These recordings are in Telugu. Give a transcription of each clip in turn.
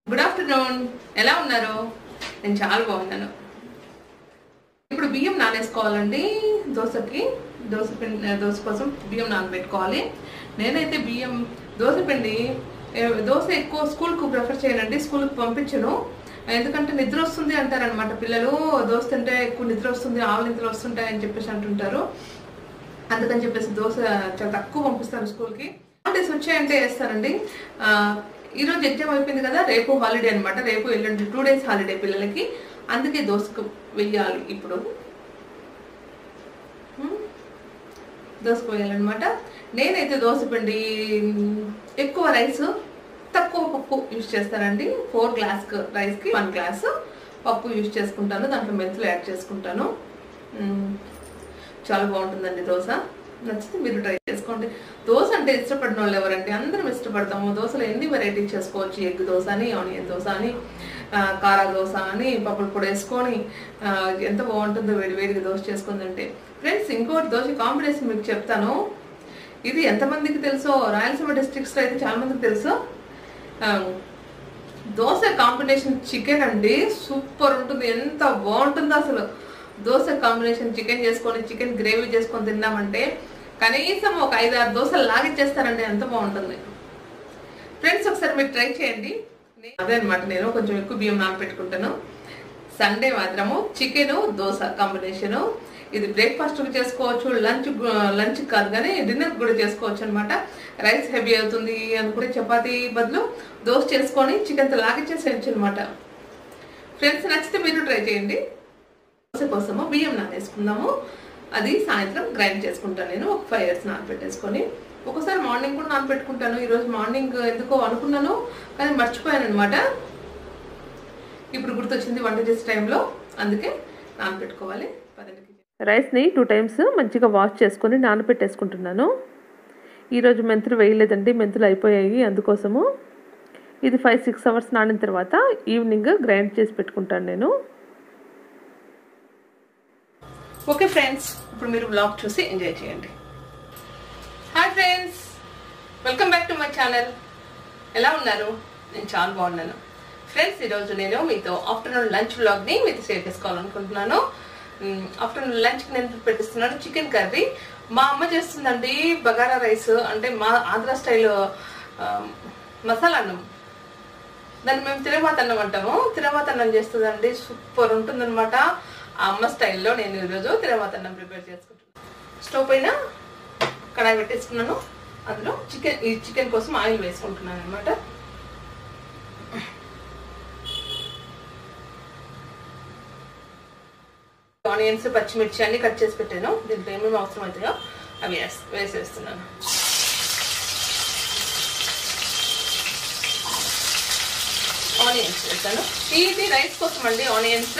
Good afternoon. ఎలా ఉన్నారు? నేను చాలా బాగున్నాను. ఇప్పుడు బియ్యం నానేసుకోవాలండి. దోశ కోసం బియ్యం నానబెట్టుకోవాలి. నేనైతే దోశ ఎక్కువ స్కూల్కు ప్రిఫర్ చేయనండి. స్కూల్కి పంపించను. ఎందుకంటే నిద్ర వస్తుంది అంటారనమాట పిల్లలు. దోశ తింటే ఎక్కువ నిద్ర వస్తుంది, ఆవు నిద్ర వస్తుంటాయి అని చెప్పేసి అంటుంటారు. అందుకని చెప్పేసి దోశ చాలా తక్కువ పంపిస్తాను స్కూల్కి. హాలిడేస్ వచ్చాయంటే వేస్తానండి. ఈరోజు ఎగ్జామ్ అయిపోయింది కదా, రేపు హాలిడే అనమాట. రేపు ఎల్లుండి 2 days హాలిడే పిల్లలకి. అందుకే దోశకు వెయ్యాలి. ఇప్పుడు దోశకు వేయాలన్నమాట. నేనైతే దోశ పిండి ఎక్కువ రైస్ తక్కువ పప్పు యూజ్ చేస్తానండి. 4 glass రైస్కి 1 glass పప్పు యూజ్ చేసుకుంటాను. దాంట్లో మెంతులు యాడ్ చేసుకుంటాను. చాలా బాగుంటుందండి దోశ. నచ్చితే మీరు ట్రై చేసుకోండి. దోశ అంటే ఇష్టపడిన వాళ్ళు ఎవరండి? అందరం ఇష్టపడతాము. దోశలో ఎన్ని వెరైటీస్ చేసుకోవచ్చు. ఎగ్ దోశ అని, ఆనియన్ దోశ అని, కారా దోశ అని, పప్పులు పొడి వేసుకొని ఎంత బాగుంటుందో వేడివేడిగా దోశ చేసుకుందంటే. ఫ్రెండ్స్, ఇంకోటి దోశ కాంబినేషన్ మీకు చెప్తాను. ఇది ఎంతమందికి తెలుసో, రాయలసీమ డిస్ట్రిక్ట్స్లో అయితే చాలా మందికి తెలుసు. దోశ కాంబినేషన్ చికెన్ అండి. సూపర్ ఉంటుంది. ఎంత బాగుంటుందో అసలు. దోశ కాంబినేషన్ చికెన్ చేసుకొని, చికెన్ గ్రేవీ చేసుకొని తిన్నామంటే కనీసం ఒక 5-6 దోశలు లాగిచ్చేస్తారండి. ఎంత బాగుంటుంది. ఫ్రెండ్స్, ఒకసారి మీరు ట్రై చేయండి. అదే అనమాట, నేను కొంచెం ఎక్కువ బియ్యం నానబెట్టుకుంటాను. సండే మాత్రము చికెన్ దోశ కాంబినేషను. ఇది బ్రేక్ఫాస్ట్ చేసుకోవచ్చు, లంచ్ కాదు కానీ డిన్నర్ కూడా చేసుకోవచ్చు అనమాట. రైస్ హెవీ అవుతుంది అనుకుంటే చపాతీ బదులు దోశ చేసుకొని చికెన్తో లాగిచ్చేసేయచ్చు అనమాట. ఫ్రెండ్స్, నచ్చితే మీరు ట్రై చేయండి. దోశ కోసము బియ్యం నానేసుకుందాము. అది సాయంత్రం గ్రైండ్ చేసుకుంటాను నేను. ఒక 5 hours నానబెట్టేసుకొని, ఒకసారి మార్నింగ్ కూడా నానబెట్టుకుంటాను. ఈరోజు మార్నింగ్ ఎందుకో అనుకున్నాను కానీ మర్చిపోయాను అనమాట. ఇప్పుడు గుర్తొచ్చింది వంట చేసే టైంలో, అందుకే నానబెట్టుకోవాలి. రైస్ని 2 times మంచిగా వాష్ చేసుకొని నానబెట్టేసుకుంటున్నాను. ఈరోజు మెంతులు వేయలేదండి, మెంతులు అయిపోయాయి. అందుకోసము ఇది 5-6 hours నానిన తర్వాత ఈవినింగ్ గ్రైండ్ చేసి పెట్టుకుంటాను నేను. ఓకే ఫ్రెండ్స్, ఇప్పుడు మీరు వ్లాగ్ చూసి ఎంజాయ్ చేయండి. Hi friends, welcome back to my channel. ఎలా ఉన్నారు? నేను చాలా బాగున్నాను. ఫ్రెండ్స్, ఈరోజు నేను మీతో ఆఫ్టర్నూన్ లంచ్ వ్లాగ్ని మీతో షేర్ చేసుకోవాలనుకుంటున్నాను. ఆఫ్టర్నూన్ లంచ్కి నేను పెట్టిస్తున్నాను చికెన్ కర్రీ. మా అమ్మ చేస్తుందండి బగారా రైస్, అంటే మా ఆంధ్ర స్టైల్ మసాలా అన్నం. దాన్ని మేము తిరగమాత అన్నం అంటాము. తిరగమాత అన్నం చేస్తుందండి. సూపర్ ఉంటుందన్నమాట. ఆ అమ్మ స్టైల్లో నేను ఈరోజు తిరగమాత అన్నం ప్రిపేర్ చేసుకుంటున్నాను. స్టవ్ పైన కడాయి పెట్టేసుకున్నాను. అందులో చికెన్ కోసం ఆయిల్ వేసుకుంటున్నాను అనమాట. ఆనియన్స్, పచ్చిమిర్చి అన్ని కట్ చేసి పెట్టాను. దీంట్లో ఏమేమి అవసరం అవుతాయో అవి వేసేస్తున్నాను. ఆనియన్స్ వేసాను. ఇది రైస్ కోసం అండి. ఆనియన్స్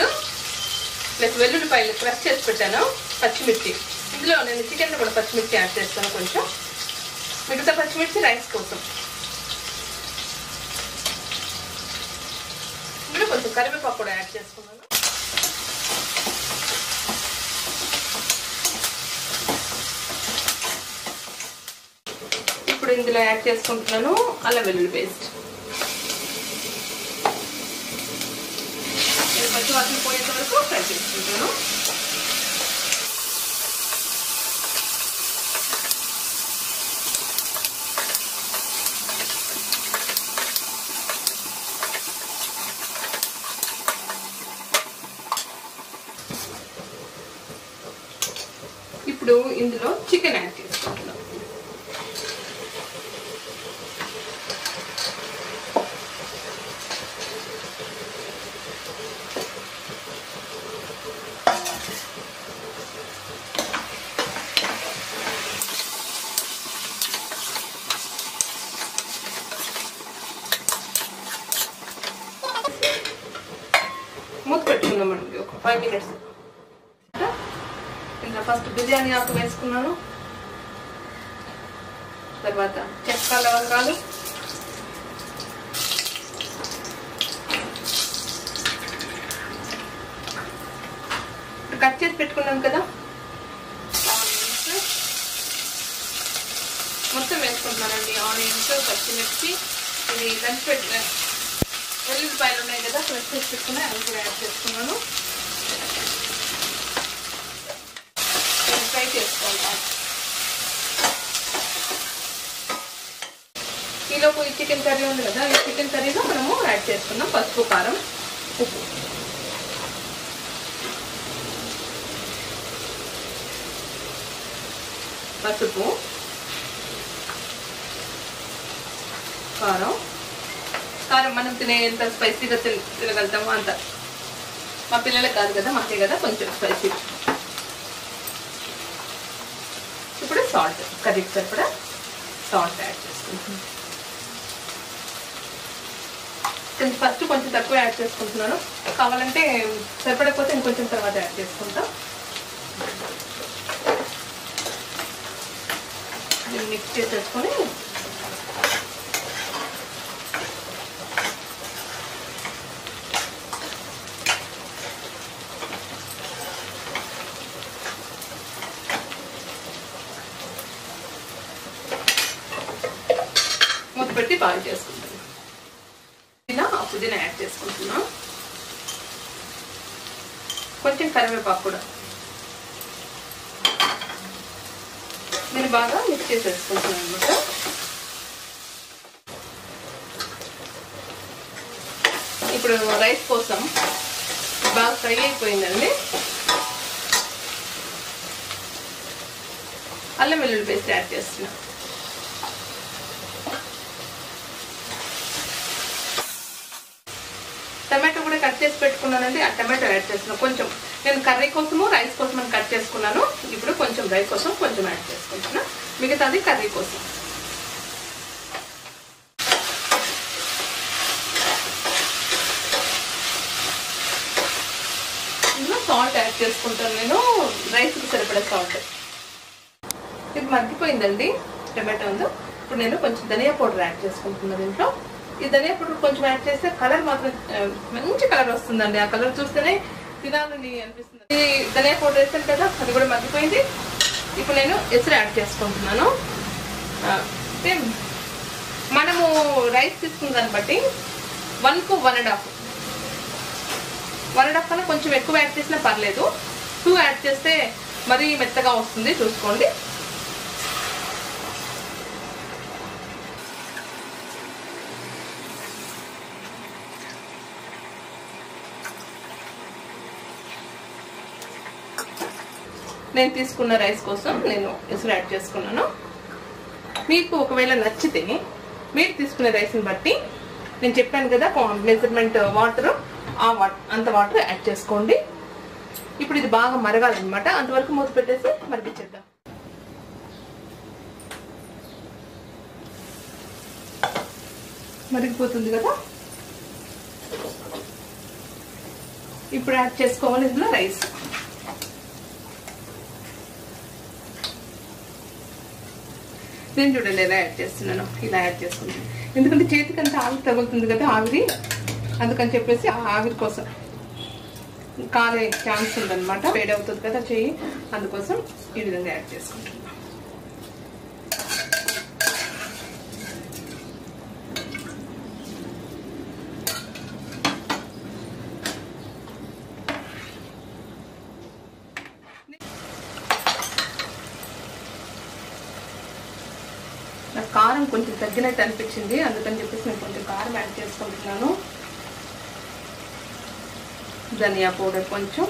ప్లస్ వెల్లుల్లిపాయలు క్రష్ చేసి పెట్టాను. పచ్చిమిర్చి, ఇందులో నేను చికెన్లో కూడా పచ్చిమిర్చి యాడ్ చేస్తాను కొంచెం. మిగతా పచ్చిమిర్చి రైస్ కోసం. ఇందులో కొంచెం కరివేపాకు కూడా యాడ్ చేసుకున్నాను. ఇప్పుడు ఇందులో యాడ్ చేసుకుంటున్నాను అల్లం వెల్లుల్లి పేస్ట్. పచ్చి వాసన పోయేంత వరకు ఫ్రై చేసుకుంటాను. ఇప్పుడు ఇందులో చికెన్ యాడ్ చేసుకుంటున్నాను. మూత పెట్టుకున్నామండి ఒక 5 minutes. ఇందులో ఫస్ట్ బిర్యానీ ఆకు వేసుకున్నాను. తర్వాత చెక్క, లవంగాలు, కట్ చేసి పెట్టుకున్నాను కదా ఆనియన్స్ మొత్తం వేసుకుంటున్నానండి. ఆనియన్స్, పచ్చిమిర్చి, ఇది లంచ్ వెల్లుల్లిపాయలు ఉన్నాయి కదా ఫ్రెష్ చేసి పెట్టుకున్నాయి, అవి కూడా యాడ్ చేసుకున్నాను. ఫ్రై చేసుకోవాలి. ఈలోపు ఈ చికెన్ కర్రీ ఉంది కదా, ఈ చికెన్ కర్రీలో మనము యాడ్ చేసుకున్నాం పసుపు, కారం, ఉప్పు. పసుపు, కారం. కారం మనం ఎంత స్పైసీగా తినగలుగుతామో అంత. మా పిల్లలకి కాదు కదా, మాకే కదా కొంచెం స్పైసీ. ఇప్పుడు సాల్ట్, కర్రీకి సరిపడా సాల్ట్ యాడ్ చేసుకుంటున్నాను. ఫస్ట్ కొంచెం తక్కువ యాడ్ చేసుకుంటున్నాను, కావాలంటే సరిపడకపోతే ఇంకొంచెం తర్వాత యాడ్ చేసుకుంటాం. మిక్స్ చేసేసుకొని మూత పెట్టి బాయిల్ చేసుకుంటాం. పుదీనా యాడ్ చేసుకుంటున్నాం, కొంచెం కరివేపాకు కూడా. నేను బాగా మిక్స్ చేసేసుకుంటున్నాను అనమాట. ఇప్పుడు రైస్ కోసం బాగా ఫ్రై అయిపోయిందండి. అల్లం వెల్లుల్లి పేస్ట్ యాడ్ చేస్తున్నా. టమాటో కూడా కట్ చేసి పెట్టుకున్నానండి, ఆ టమాటో యాడ్ చేస్తున్నాను. కొంచెం నేను కర్రీ కోసము రైస్ కోసం కట్ చేసుకున్నాను. ఇప్పుడు కొంచెం రైస్ కోసం కొంచెం యాడ్ చేసుకుంటున్నా, మిగతాది కర్రీ కోసం. ఇందులో సాల్ట్ యాడ్ చేసుకుంటాను నేను, రైస్కి సరిపడే సాల్ట్. ఇది మగ్గిపోయిందండి టమాటో ఉందో. ఇప్పుడు నేను కొంచెం ధనియా పౌడర్ యాడ్ చేసుకుంటున్నాను దీంట్లో. ఈ ధనియా పౌడర్ కొంచెం యాడ్ చేస్తే కలర్ మాత్రం మంచి కలర్ వస్తుందండి. ఆ కలర్ చూస్తేనే తినాలని అనిపిస్తుంది. ఈ ధనియా పౌడర్ వేసాను కదా, అది కూడా మగ్గిపోయింది. ఇప్పుడు నేను ఎసురు యాడ్ చేసుకుంటున్నాను. మనము రైస్ తీసుకున్న దాన్ని బట్టి 1కు 1.5 కన్నా కొంచెం ఎక్కువ యాడ్ చేసినా పర్లేదు. 2 యాడ్ చేస్తే మరీ మెత్తగా వస్తుంది, చూసుకోండి. నేను తీసుకున్న రైస్ కోసం నేను ఎసురు యాడ్ చేసుకున్నాను. మీకు ఒకవేళ నచ్చితే మీరు తీసుకునే రైస్ని బట్టి నేను చెప్పాను కదా మెజర్మెంట్ వాటర్, అంత వాటర్ యాడ్ చేసుకోండి. ఇప్పుడు ఇది బాగా మరగాలన్నమాట, అంతవరకు మూత పెట్టేసి మరిగించేద్దాం. మరిగిపోతుంది కదా, ఇప్పుడు యాడ్ చేసుకోవాలి ఇందులో రైస్. నేను చూడండి ఎలా యాడ్ చేస్తున్నాను, ఇలా యాడ్ చేసుకుంటాను. ఎందుకంటే చేతికి అంతా ఆవిరి తగులుతుంది కదా, ఆవిరి. అందుకని చెప్పేసి ఆ ఆవిరి కోసం కాలే ఛాన్స్ ఉందన్నమాట, వేడి అవుతుంది కదా చెయ్యి, అందుకోసం ఈ విధంగా యాడ్ చేసుకుంటున్నాను. నాకు కారం కొంచెం తగ్గినట్టు అనిపించింది, అందుకని చెప్పేసి నేను కొంచెం కారం యాడ్ చేసుకుంటున్నాను. ధనియా పౌడర్ కొంచెం.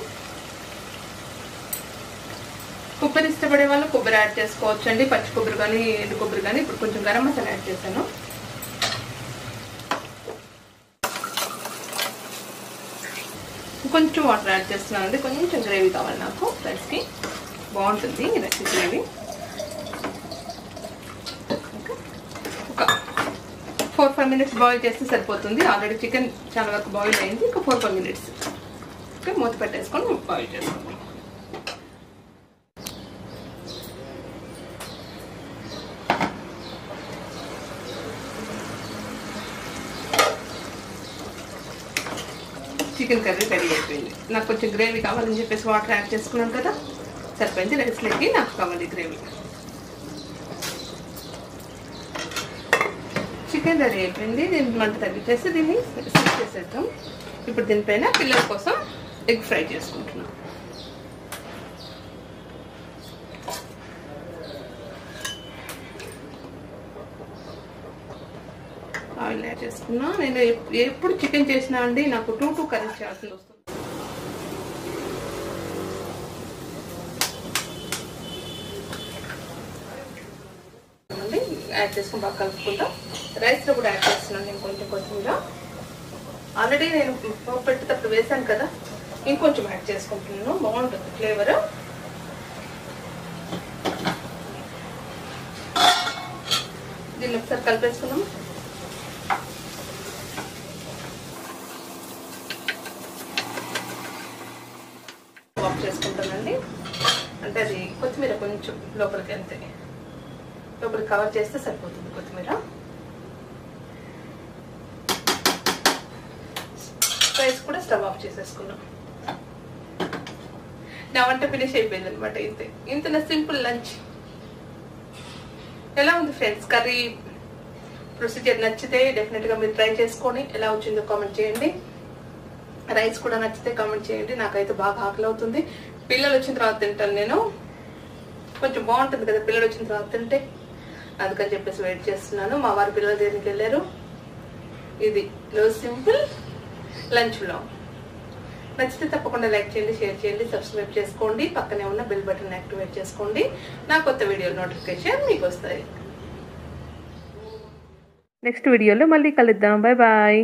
కొబ్బరి ఇష్టపడే వాళ్ళు కొబ్బరి యాడ్ చేసుకోవచ్చు అండి, పచ్చి కొబ్బరి కానీ ఎండు కొబ్బరి కానీ. ఇప్పుడు కొంచెం గరం మసాలా యాడ్ చేశాను. కొంచెం వాటర్ యాడ్ చేస్తున్నాను అండి, కొంచెం గ్రేవీ కావాలి నాకు, రైస్కి బాగుంటుంది రైస్ గ్రేవీ. ఒక 4-5 minutes బాయిల్ చేస్తే సరిపోతుంది. ఆల్రెడీ చికెన్ చాలా వరకు బాయిల్ అయింది, ఒక 4-5 minutes. ఓకే, మూత పెట్టేసుకొని బాయిల్ చేసుకోండి. చికెన్ కర్రీ రెడీ అయిపోయింది. నాకు కొంచెం గ్రేవీ కావాలని చెప్పేసి వాటర్ యాడ్ చేసుకున్నాను కదా, సరిపోయింది. రైస్లోకి నాకు కావాలి గ్రేవీ. చికెన్ రెడీ అయిపోయింది. దీన్ని మంట తగ్గించేసి దీన్ని సిప్ చేసేద్దాం. ఇప్పుడు దీనిపైన పిల్లల కోసం ఎగ్ ఫ్రై చేసుకుంటున్నాం. ఆయిల్ యాడ్ చేసుకున్నా. నేను ఎప్పుడు చికెన్ చేసినా అండి నాకు 2 కర్రీస్ చేయాల్సి వస్తుంది. యాడ్ చేసుకుని బాగా కలుపుకుంటాం. రైస్లో కూడా యాడ్ చేస్తున్నాను నేను కొంచెం కొత్తిమీర. ఆల్రెడీ నేను పోపు పెట్టేటప్పుడు వేసాను కదా, ఇంకొంచెం యాడ్ చేసుకుంటున్నాను, బాగుంటుంది ఫ్లేవర్. దీన్ని ఒకసారి కలిపేసుకున్నాం. ఆఫ్ చేసుకుంటానండి. అంటే అది కొత్తిమీర కొంచెం లోపలికి వెళ్తే లోపలికి కవర్ చేస్తే సరిపోతుంది కొత్తిమీర. రైస్ కూడా స్టవ్ ఆఫ్ చేసేసుకున్నాం. నా వంట ఫినిష్ అయిపోయింది అనమాట. ఇంత సింపుల్ లంచ్. ఎలా ఉంది ఫ్రెండ్స్? కర్రీ ప్రొసీజర్ నచ్చితే డెఫినెట్గా మీరు ట్రై చేసుకొని ఎలా వచ్చిందో కామెంట్ చేయండి. రైస్ కూడా నచ్చితే కామెంట్ చేయండి. నాకైతే బాగా ఆకలి అవుతుంది. పిల్లలు వచ్చిన తర్వాత తింటాను నేను. కొంచెం బాగుంటుంది కదా పిల్లలు వచ్చిన తర్వాత తింటే, అందుకని చెప్పేసి వెయిట్ చేస్తున్నాను. మా వారి పిల్లలు దేనికి వెళ్ళారు. ఇది రోజు సింపుల్ లంచ్ వ్లాగ్. నచ్చితే తప్పకుండా లైక్ చేయండి, షేర్ చేయండి, సబ్స్క్రైబ్ చేసుకోండి. పక్కనే ఉన్న బెల్ బటన్ యాక్టివేట్ చేసుకోండి. నా కొత్త వీడియో నోటిఫికేషన్ మీకు వస్తాయి. నెక్స్ట్ వీడియోలో మళ్ళీ కలుద్దాం. Bye bye.